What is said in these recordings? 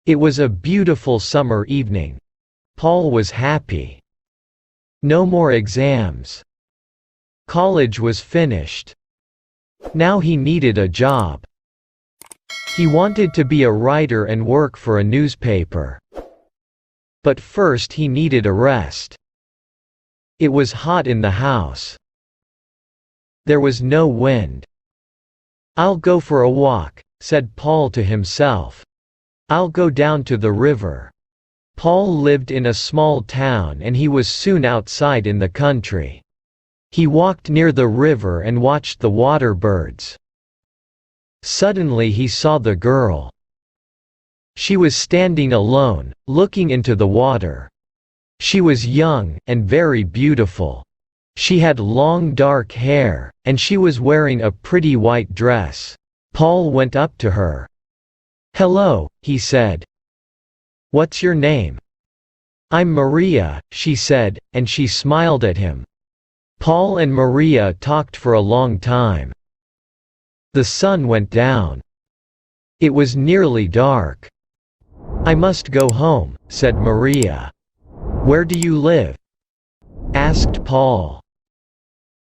It was a beautiful summer evening. Paul was happy. No more exams. College was finished. Now he needed a job. He wanted to be a writer and work for a newspaper. But first he needed a rest. It was hot in the house. There was no wind. "I'll go for a walk," said Paul to himself. "I'll go down to the river." Paul lived in a small town and he was soon outside in the country. He walked near the river and watched the water birds. Suddenly he saw the girl. She was standing alone, looking into the water. She was young, and very beautiful. She had long dark hair, and she was wearing a pretty white dress. Paul went up to her. "Hello," he said. "What's your name?" "I'm Maria," she said, and she smiled at him. Paul and Maria talked for a long time. The sun went down. It was nearly dark. "I must go home," said Maria. "Where do you live?" asked Paul.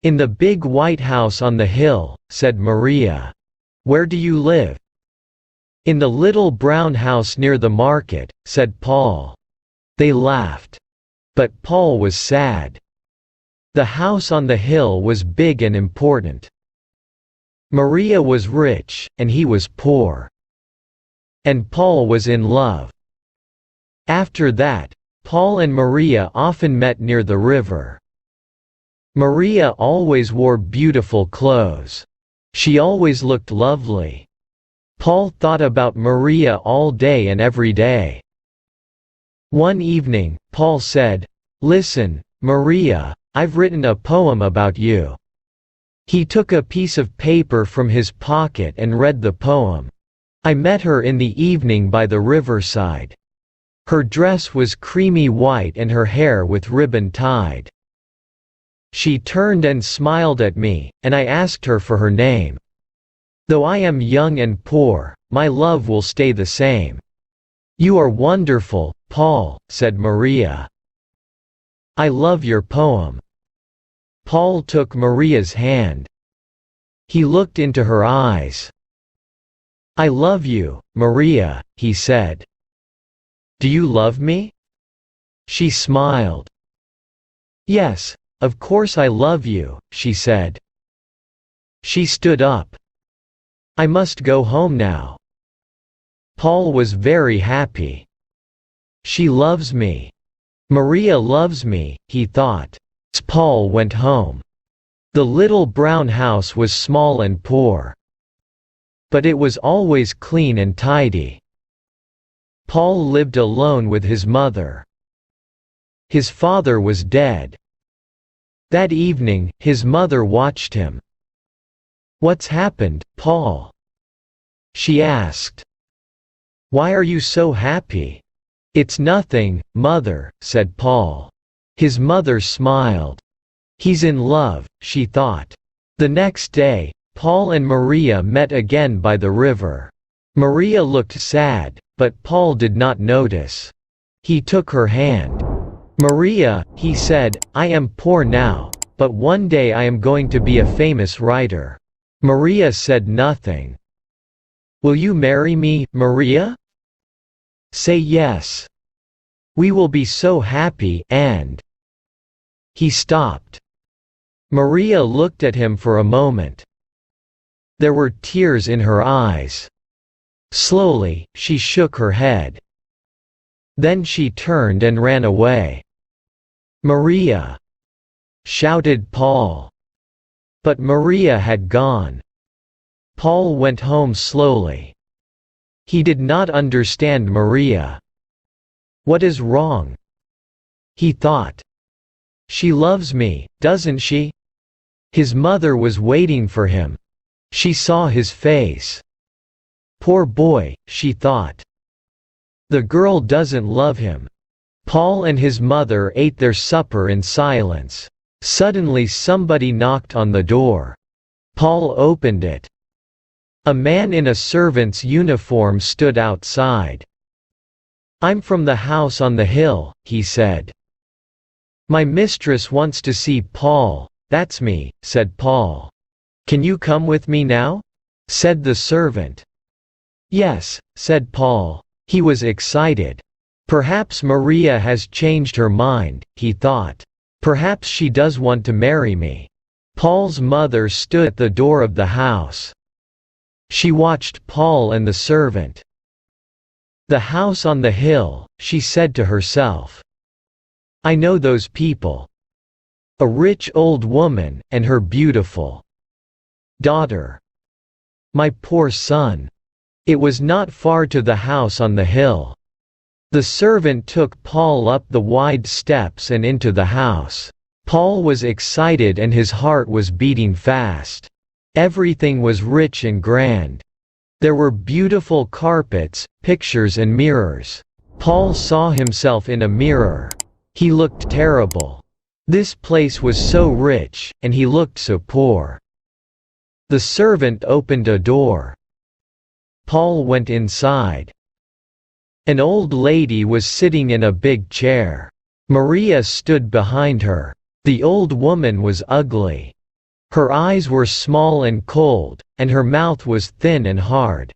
"In the big white house on the hill," said Maria. "Where do you live?" "In the little brown house near the market," said Paul. They laughed. But Paul was sad. The house on the hill was big and important. Maria was rich, and he was poor. And Paul was in love. After that, Paul and Maria often met near the river. Maria always wore beautiful clothes. She always looked lovely. Paul thought about Maria all day and every day. One evening, Paul said, "Listen, Maria, I've written a poem about you." He took a piece of paper from his pocket and read the poem. "I met her in the evening by the riverside. Her dress was creamy white and her hair with ribbon tied. She turned and smiled at me, and I asked her for her name. Though I am young and poor, my love will stay the same." "You are wonderful, Paul," said Maria. "I love your poem." Paul took Maria's hand. He looked into her eyes. "I love you, Maria," he said. "Do you love me?" She smiled. "Yes, of course I love you," she said. She stood up. "I must go home now." Paul was very happy. "She loves me. Maria loves me," he thought. Paul went home. The little brown house was small and poor. But it was always clean and tidy. Paul lived alone with his mother. His father was dead. That evening, his mother watched him. "What's happened, Paul?" she asked. "Why are you so happy?" "It's nothing, Mother," said Paul. His mother smiled. "He's in love," she thought. The next day, Paul and Maria met again by the river. Maria looked sad, but Paul did not notice. He took her hand. "Maria," he said, "I am poor now, but one day I am going to be a famous writer." Maria said nothing. "Will you marry me, Maria?" "Say yes. We will be so happy, and—" He stopped. Maria looked at him for a moment. There were tears in her eyes. Slowly, she shook her head. Then she turned and ran away. "Maria!" shouted Paul. But Maria had gone. Paul went home slowly. He did not understand Maria. "What is wrong?" he thought. "She loves me, doesn't she?" His mother was waiting for him. She saw his face. "Poor boy," she thought. "The girl doesn't love him." Paul and his mother ate their supper in silence. Suddenly somebody knocked on the door. Paul opened it. A man in a servant's uniform stood outside. "I'm from the house on the hill," he said. "My mistress wants to see Paul." "That's me," said Paul. "Can you come with me now?" said the servant. "Yes," said Paul. He was excited. Perhaps Maria has changed her mind, he thought. Perhaps she does want to marry me. Paul's mother stood at the door of the house. She watched Paul and the servant. "The house on the hill," she said to herself. "I know those people. A rich old woman, and her beautiful daughter. My poor son." It was not far to the house on the hill. The servant took Paul up the wide steps and into the house. Paul was excited and his heart was beating fast. Everything was rich and grand. There were beautiful carpets, pictures and mirrors. Paul saw himself in a mirror. He looked terrible. This place was so rich, and he looked so poor. The servant opened a door. Paul went inside. An old lady was sitting in a big chair. Maria stood behind her. The old woman was ugly. Her eyes were small and cold, and her mouth was thin and hard.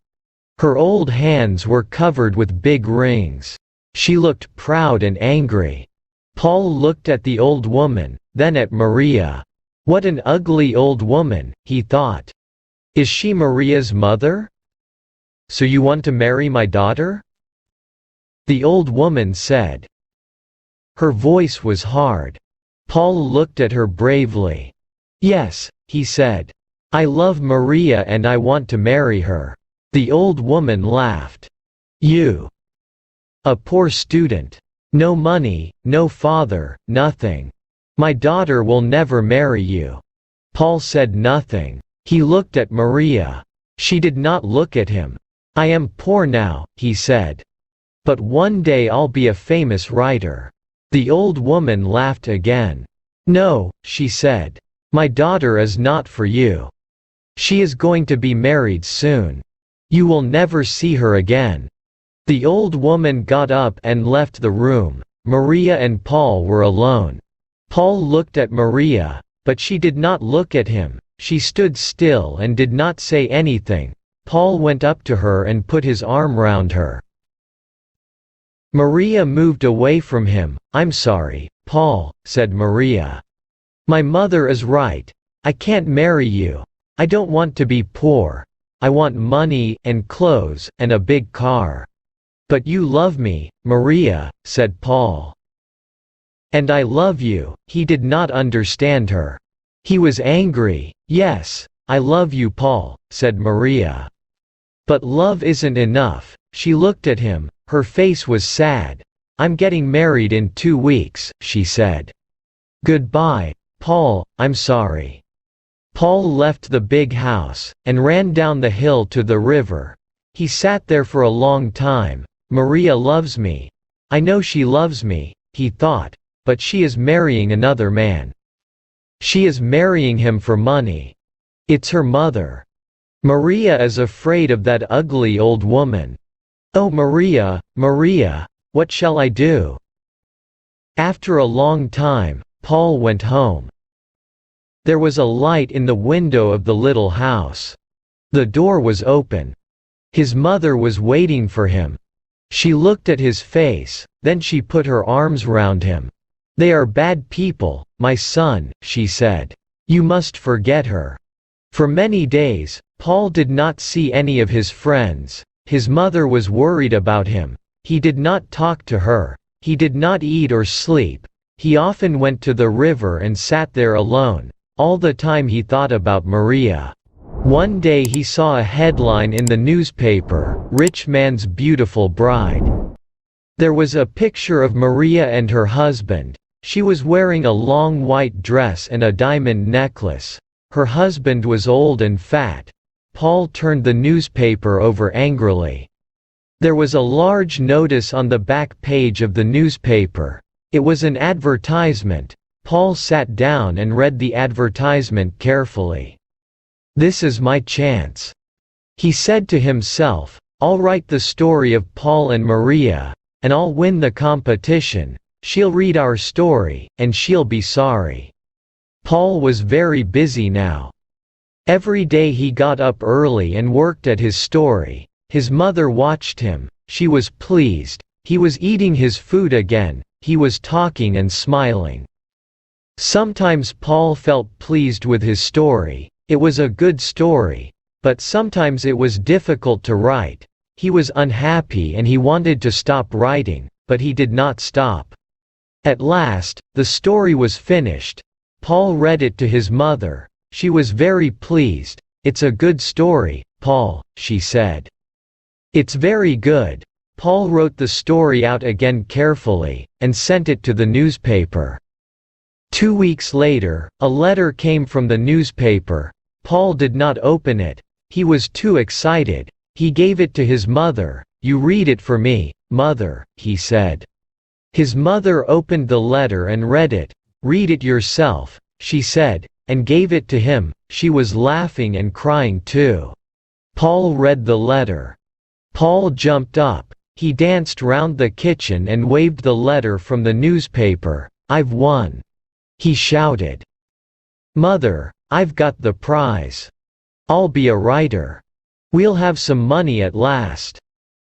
Her old hands were covered with big rings. She looked proud and angry. Paul looked at the old woman, then at Maria. "What an ugly old woman," he thought. "Is she Maria's mother? So you want to marry my daughter?" The old woman said. Her voice was hard. Paul looked at her bravely. "Yes," he said. "I love Maria and I want to marry her." The old woman laughed. "You? A poor student. No money, no father, nothing. My daughter will never marry you." Paul said nothing. He looked at Maria. She did not look at him. "I am poor now," he said. "But one day I'll be a famous writer." The old woman laughed again. "No," she said. "My daughter is not for you. She is going to be married soon. You will never see her again." The old woman got up and left the room. Maria and Paul were alone. Paul looked at Maria, but she did not look at him. She stood still and did not say anything. Paul went up to her and put his arm round her. Maria moved away from him. "I'm sorry, Paul," said Maria. "My mother is right. I can't marry you. I don't want to be poor. I want money, and clothes, and a big car." "But you love me, Maria," said Paul. "And I love you." He did not understand her. He was angry. "Yes, I love you, Paul," said Maria. "But love isn't enough." She looked at him. Her face was sad. "I'm getting married in 2 weeks," she said. "Goodbye, Paul, I'm sorry." Paul left the big house, and ran down the hill to the river. He sat there for a long time. "Maria loves me. I know she loves me," he thought, "but she is marrying another man. She is marrying him for money. It's her mother. Maria is afraid of that ugly old woman. Oh Maria, Maria, what shall I do?" After a long time, Paul went home. There was a light in the window of the little house. The door was open. His mother was waiting for him. She looked at his face, then she put her arms round him. "They are bad people, my son," she said. "You must forget her." For many days, Paul did not see any of his friends. His mother was worried about him. He did not talk to her. He did not eat or sleep. He often went to the river and sat there alone. All the time he thought about Maria. One day he saw a headline in the newspaper, "Rich Man's Beautiful Bride." There was a picture of Maria and her husband. She was wearing a long white dress and a diamond necklace. Her husband was old and fat. Paul turned the newspaper over angrily. There was a large notice on the back page of the newspaper. It was an advertisement. Paul sat down and read the advertisement carefully. "This is my chance," he said to himself. "I'll write the story of Paul and Maria. and I'll win the competition. She'll read our story, and she'll be sorry." Paul was very busy now. Every day he got up early and worked at his story. His mother watched him. She was pleased. He was eating his food again. He was talking and smiling. Sometimes Paul felt pleased with his story. It was a good story. But sometimes it was difficult to write. He was unhappy and he wanted to stop writing, but he did not stop. At last, the story was finished. Paul read it to his mother. She was very pleased. "It's a good story, Paul," she said. "It's very good." Paul wrote the story out again carefully, and sent it to the newspaper. 2 weeks later, a letter came from the newspaper. Paul did not open it. He was too excited. He gave it to his mother. "You read it for me, Mother," he said. His mother opened the letter and read it. "Read it yourself," she said, and gave it to him. She was laughing and crying too. Paul read the letter. Paul jumped up. He danced round the kitchen and waved the letter from the newspaper. "I've won!" he shouted. "Mother, I've got the prize. I'll be a writer. We'll have some money at last.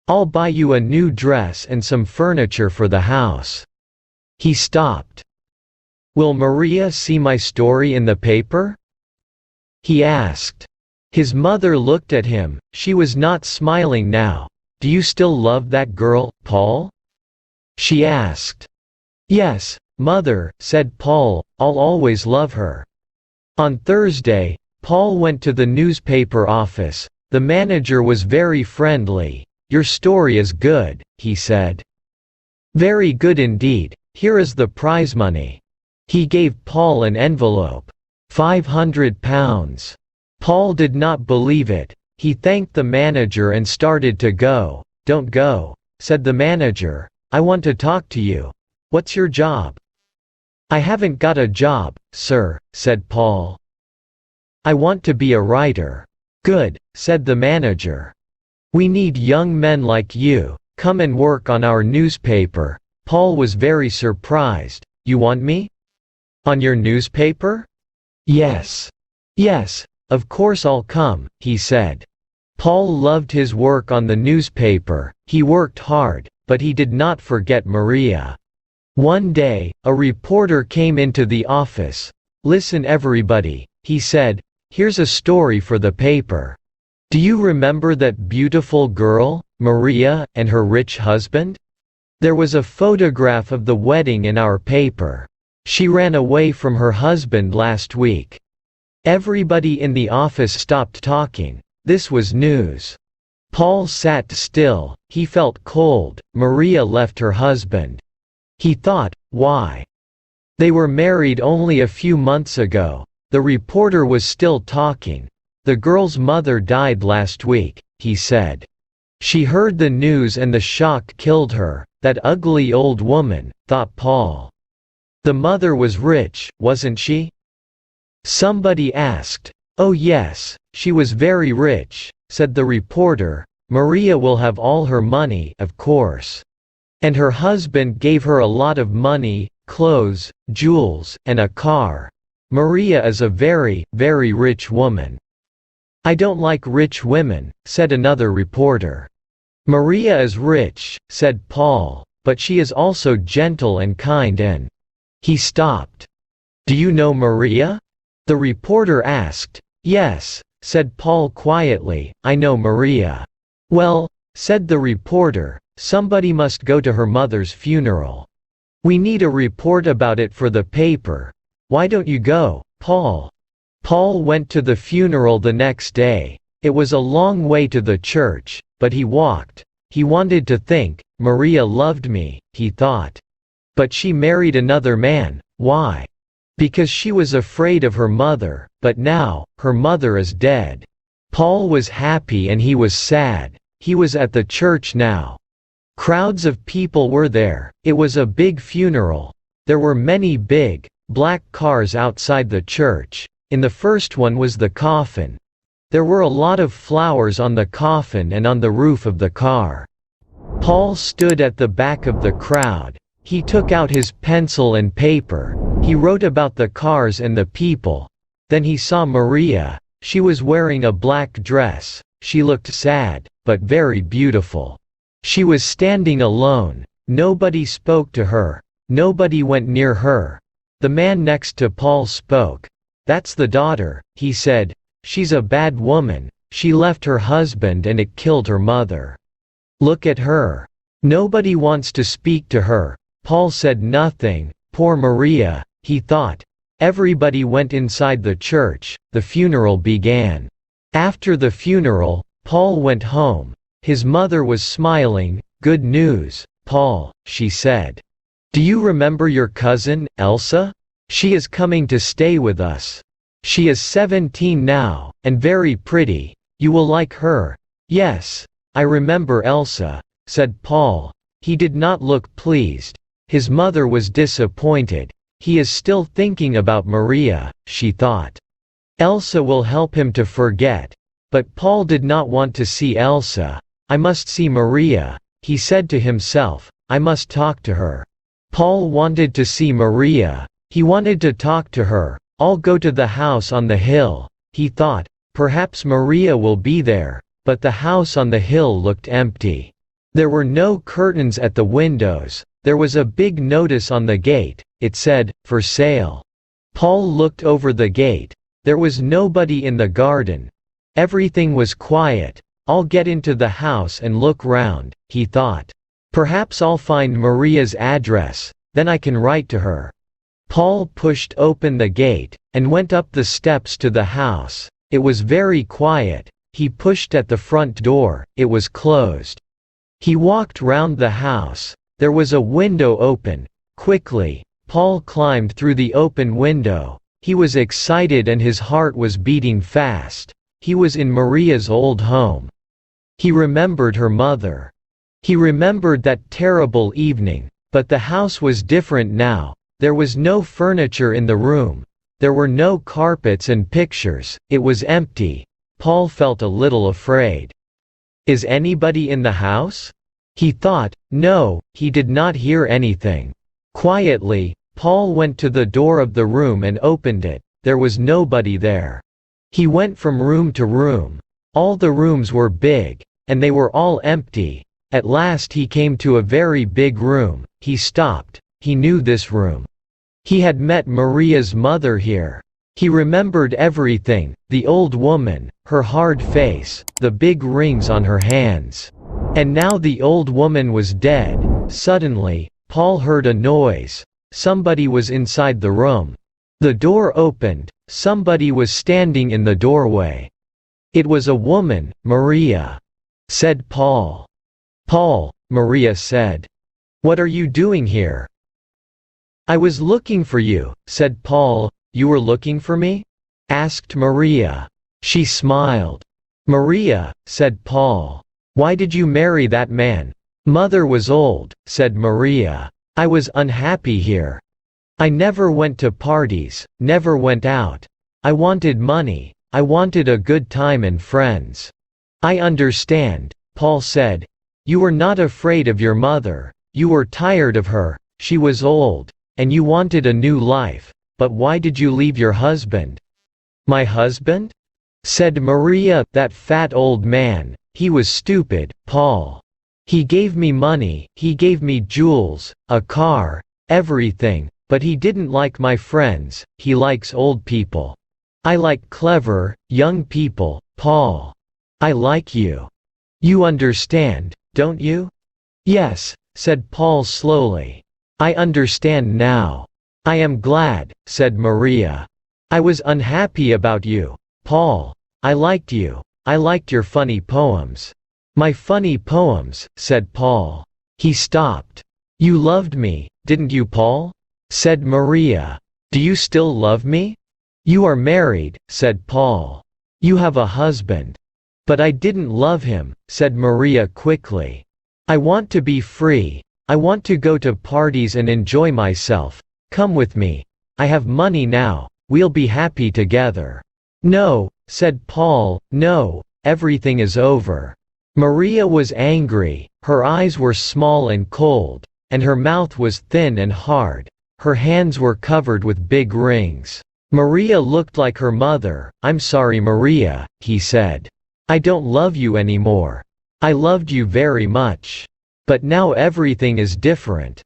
I'll buy you a new dress and some furniture for the house." He stopped. "Will Maria see my story in the paper?" he asked. His mother looked at him. She was not smiling now. "Do you still love that girl, Paul?" she asked. "Yes, Mother," said Paul, "I'll always love her." On Thursday, Paul went to the newspaper office. The manager was very friendly. "Your story is good," he said. "Very good indeed. Here is the prize money." He gave Paul an envelope. £500. Paul did not believe it. He thanked the manager and started to go. "Don't go," said the manager. "I want to talk to you. What's your job?" "I haven't got a job, sir," said Paul. "I want to be a writer." "Good," said the manager. "We need young men like you. Come and work on our newspaper." Paul was very surprised. "You want me? On your newspaper?" "Yes. Yes, of course I'll come," he said. Paul loved his work on the newspaper. He worked hard, but he did not forget Maria. One day, a reporter came into the office. "Listen everybody," he said. "Here's a story for the paper. Do you remember that beautiful girl, Maria, and her rich husband? There was a photograph of the wedding in our paper. She ran away from her husband last week." Everybody in the office stopped talking. This was news. Paul sat still. He felt cold. Maria left her husband. He thought, why? They were married only a few months ago. The reporter was still talking. "The girl's mother died last week," he said. "She heard the news and the shock killed her. That ugly old woman," thought Paul. "The mother was rich, wasn't she?" Somebody asked. "Oh yes, she was very rich," said the reporter. "Maria will have all her money, of course. And her husband gave her a lot of money, clothes, jewels, and a car. Maria is a very, very rich woman." "I don't like rich women," said another reporter. "Maria is rich," said Paul, "but she is also gentle and kind and—" He stopped. "Do you know Maria?" the reporter asked. "Yes," said Paul quietly, "I know Maria." "Well," said the reporter, "somebody must go to her mother's funeral. We need a report about it for the paper. Why don't you go, Paul?" Paul went to the funeral the next day. It was a long way to the church, but he walked. He wanted to think. "Maria loved me," he thought. "But she married another man. Why? Because she was afraid of her mother, but now, her mother is dead." Paul was happy and he was sad. He was at the church now. Crowds of people were there. It was a big funeral. There were many big, black cars outside the church. In the first one was the coffin. There were a lot of flowers on the coffin and on the roof of the car. Paul stood at the back of the crowd. He took out his pencil and paper. He wrote about the cars and the people. Then he saw Maria. She was wearing a black dress. She looked sad, but very beautiful. She was standing alone. Nobody spoke to her. Nobody went near her. The man next to Paul spoke. "That's the daughter," he said. "She's a bad woman. She left her husband and it killed her mother. Look at her. Nobody wants to speak to her." Paul said nothing. Poor Maria, he thought. Everybody went inside the church. The funeral began. After the funeral, Paul went home. His mother was smiling. "Good news, Paul," she said. "Do you remember your cousin, Elsa? She is coming to stay with us. She is 17 now, and very pretty. You will like her." "Yes, I remember Elsa," said Paul. He did not look pleased. His mother was disappointed. He is still thinking about Maria, she thought. Elsa will help him to forget. But Paul did not want to see Elsa. "I must see Maria," he said to himself. "I must talk to her." Paul wanted to see Maria. He wanted to talk to her. "I'll go to the house on the hill," he thought. Perhaps Maria will be there. But the house on the hill looked empty. There were no curtains at the windows. There was a big notice on the gate. It said, "For sale." Paul looked over the gate. There was nobody in the garden. Everything was quiet. "I'll get into the house and look round," he thought. "Perhaps I'll find Maria's address, then I can write to her." Paul pushed open the gate, and went up the steps to the house. It was very quiet. He pushed at the front door. It was closed. He walked round the house. There was a window open. Quickly, Paul climbed through the open window. He was excited and his heart was beating fast. He was in Maria's old home. He remembered her mother. He remembered that terrible evening. But the house was different now. There was no furniture in the room. There were no carpets and pictures. It was empty. Paul felt a little afraid. "Is anybody in the house?" he thought. No, he did not hear anything. Quietly, Paul went to the door of the room and opened it. There was nobody there. He went from room to room. All the rooms were big, and they were all empty. At last he came to a very big room. He stopped. He knew this room. He had met Maria's mother here. He remembered everything, the old woman, her hard face, the big rings on her hands. And now the old woman was dead. Suddenly, Paul heard a noise. Somebody was inside the room. The door opened. Somebody was standing in the doorway. "It was a woman, Maria," said Paul. "Paul," Maria said. "What are you doing here?" "I was looking for you," said Paul. "You were looking for me?" asked Maria. She smiled. "Maria," said Paul. "Why did you marry that man?" "Mother was old," said Maria. "I was unhappy here. I never went to parties, never went out. I wanted money. I wanted a good time and friends." "I understand," Paul said. "You were not afraid of your mother. You were tired of her. She was old. And you wanted a new life. But why did you leave your husband?" "My husband?" said Maria. "That fat old man. He was stupid, Paul. He gave me money, he gave me jewels, a car, everything, but he didn't like my friends. He likes old people. I like clever, young people, Paul. I like you. You understand, don't you?" "Yes," said Paul slowly. "I understand now. I am glad," said Maria. "I was unhappy about you, Paul. I liked you. I liked your funny poems." "My funny poems," said Paul. He stopped. "You loved me, didn't you, Paul?" said Maria. "Do you still love me?" "You are married," said Paul. "You have a husband." "But I didn't love him," said Maria quickly. "I want to be free. I want to go to parties and enjoy myself. Come with me. I have money now. We'll be happy together." "No," said Paul, "no, everything is over." Maria was angry, her eyes were small and cold, and her mouth was thin and hard, her hands were covered with big rings. Maria looked like her mother. "I'm sorry, Maria," he said. "I don't love you anymore. I loved you very much. But now everything is different.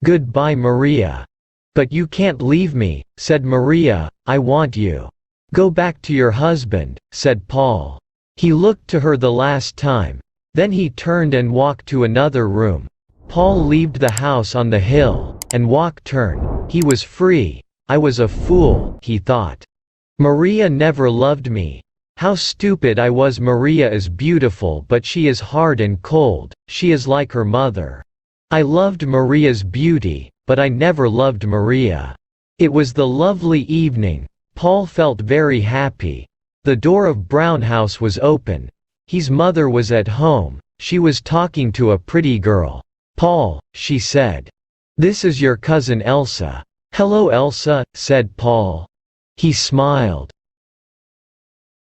Goodbye, Maria." "But you can't leave me," said Maria, "I want you." "Go back to your husband," said Paul. He looked to her the last time. Then he turned and walked to another room. Paul left the house on the hill, and walked turn. He was free. "I was a fool," he thought. "Maria never loved me. How stupid I was. Maria is beautiful, but she is hard and cold, she is like her mother. I loved Maria's beauty, but I never loved Maria." It was the lovely evening. Paul felt very happy. The door of Brown House was open. His mother was at home. She was talking to a pretty girl. "Paul," she said. "This is your cousin Elsa." "Hello, Elsa," said Paul. He smiled.